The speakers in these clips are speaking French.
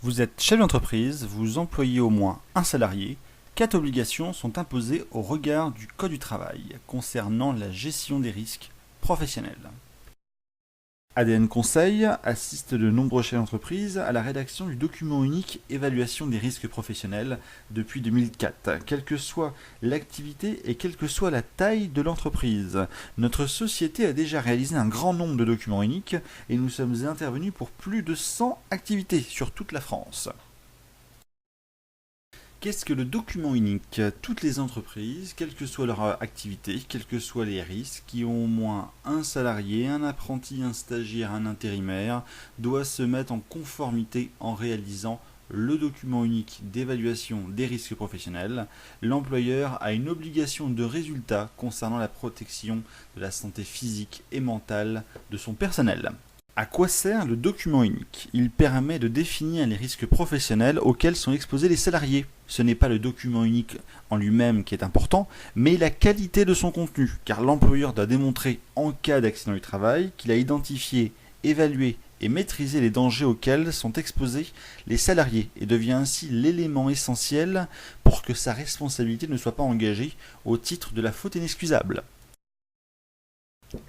Vous êtes chef d'entreprise, vous employez au moins un salarié. 4 obligations sont imposées au regard du Code du travail concernant la gestion des risques professionnels. ADN Conseil assiste de nombreux chefs d'entreprise à la rédaction du document unique évaluation des risques professionnels depuis 2004, quelle que soit l'activité et quelle que soit la taille de l'entreprise. Notre société a déjà réalisé un grand nombre de documents uniques et nous sommes intervenus pour plus de 100 activités sur toute la France. Qu'est-ce que le document unique? Toutes les entreprises, quelle que soit leur activité, quels que soient les risques, qui ont au moins un salarié, un apprenti, un stagiaire, un intérimaire, doivent se mettre en conformité en réalisant le document unique d'évaluation des risques professionnels. L'employeur a une obligation de résultat concernant la protection de la santé physique et mentale de son personnel. À quoi sert le document unique? Il permet de définir les risques professionnels auxquels sont exposés les salariés. Ce n'est pas le document unique en lui-même qui est important, mais la qualité de son contenu, car l'employeur doit démontrer en cas d'accident du travail qu'il a identifié, évalué et maîtrisé les dangers auxquels sont exposés les salariés et devient ainsi l'élément essentiel pour que sa responsabilité ne soit pas engagée au titre de la faute inexcusable.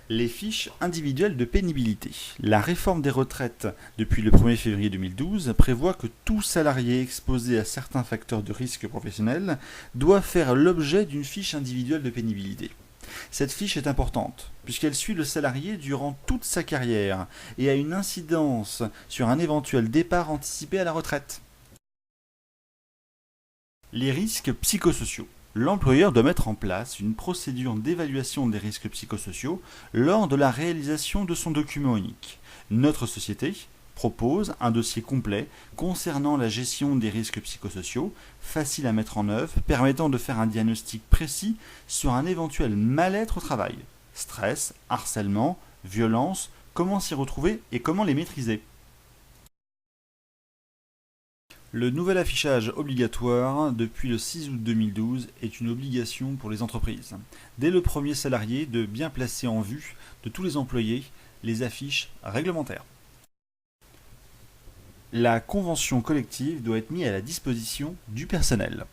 Les fiches individuelles de pénibilité. La réforme des retraites depuis le 1er février 2012 prévoit que tout salarié exposé à certains facteurs de risque professionnel doit faire l'objet d'une fiche individuelle de pénibilité. Cette fiche est importante puisqu'elle suit le salarié durant toute sa carrière et a une incidence sur un éventuel départ anticipé à la retraite. Les risques psychosociaux. L'employeur doit mettre en place une procédure d'évaluation des risques psychosociaux lors de la réalisation de son document unique. Notre société propose un dossier complet concernant la gestion des risques psychosociaux, facile à mettre en œuvre, permettant de faire un diagnostic précis sur un éventuel mal-être au travail. Stress, harcèlement, violence, comment s'y retrouver et comment les maîtriser. Le nouvel affichage obligatoire depuis le 6 août 2012 est une obligation pour les entreprises. Dès le premier salarié de bien placer en vue de tous les employés les affiches réglementaires. La convention collective doit être mise à la disposition du personnel.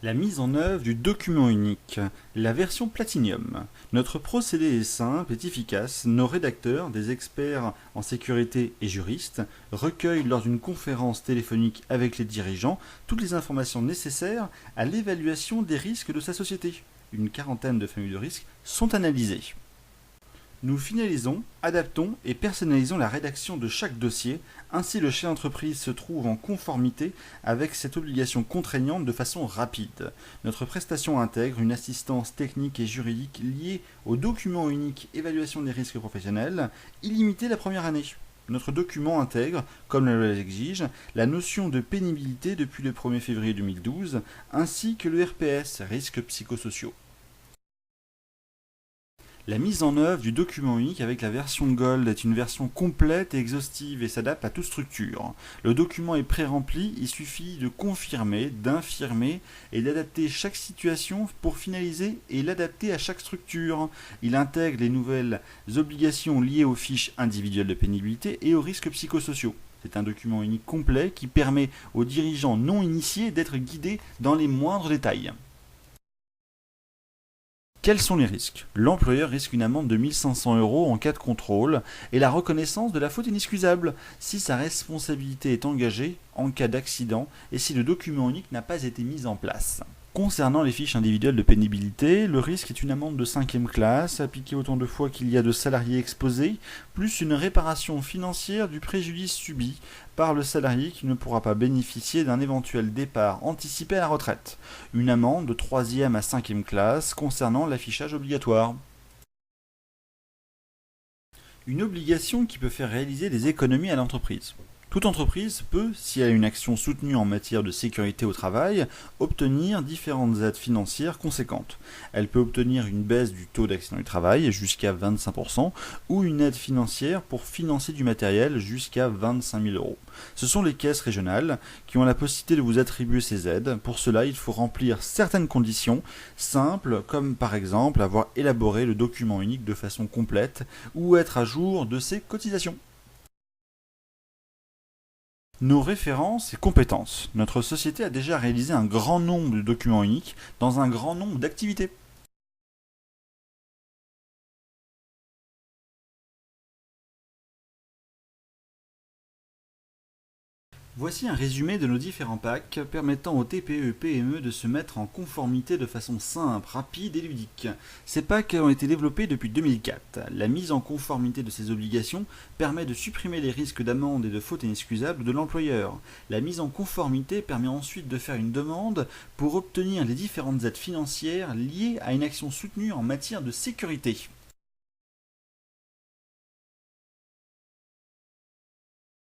La mise en œuvre du document unique, la version Platinum. Notre procédé est simple et efficace. Nos rédacteurs, des experts en sécurité et juristes, recueillent lors d'une conférence téléphonique avec les dirigeants toutes les informations nécessaires à l'évaluation des risques de sa société. Une quarantaine de familles de risques sont analysées. Nous finalisons, adaptons et personnalisons la rédaction de chaque dossier, ainsi le chef d'entreprise se trouve en conformité avec cette obligation contraignante de façon rapide. Notre prestation intègre une assistance technique et juridique liée au document unique évaluation des risques professionnels, illimitée la première année. Notre document intègre, comme la loi l'exige, la notion de pénibilité depuis le 1er février 2012, ainsi que le RPS, risques psychosociaux. La mise en œuvre du document unique avec la version Gold est une version complète et exhaustive et s'adapte à toute structure. Le document est pré-rempli, il suffit de confirmer, d'infirmer et d'adapter chaque situation pour finaliser et l'adapter à chaque structure. Il intègre les nouvelles obligations liées aux fiches individuelles de pénibilité et aux risques psychosociaux. C'est un document unique complet qui permet aux dirigeants non initiés d'être guidés dans les moindres détails. Quels sont les risques? L'employeur risque une amende de 1 500 € en cas de contrôle et la reconnaissance de la faute inexcusable si sa responsabilité est engagée en cas d'accident et si le document unique n'a pas été mis en place. Concernant les fiches individuelles de pénibilité, le risque est une amende de 5e classe, appliquée autant de fois qu'il y a de salariés exposés, plus une réparation financière du préjudice subi par le salarié qui ne pourra pas bénéficier d'un éventuel départ anticipé à la retraite. Une amende de 3e à 5e classe concernant l'affichage obligatoire. Une obligation qui peut faire réaliser des économies à l'entreprise. Toute entreprise peut, si elle a une action soutenue en matière de sécurité au travail, obtenir différentes aides financières conséquentes. Elle peut obtenir une baisse du taux d'accident du travail jusqu'à 25% ou une aide financière pour financer du matériel jusqu'à 25 000 €. Ce sont les caisses régionales qui ont la possibilité de vous attribuer ces aides. Pour cela, il faut remplir certaines conditions simples, comme par exemple avoir élaboré le document unique de façon complète ou être à jour de ses cotisations. Nos références et compétences. Notre société a déjà réalisé un grand nombre de documents uniques dans un grand nombre d'activités. Voici un résumé de nos différents packs permettant aux TPE et PME de se mettre en conformité de façon simple, rapide et ludique. Ces packs ont été développés depuis 2004. La mise en conformité de ces obligations permet de supprimer les risques d'amende et de faute inexcusable de l'employeur. La mise en conformité permet ensuite de faire une demande pour obtenir les différentes aides financières liées à une action soutenue en matière de sécurité.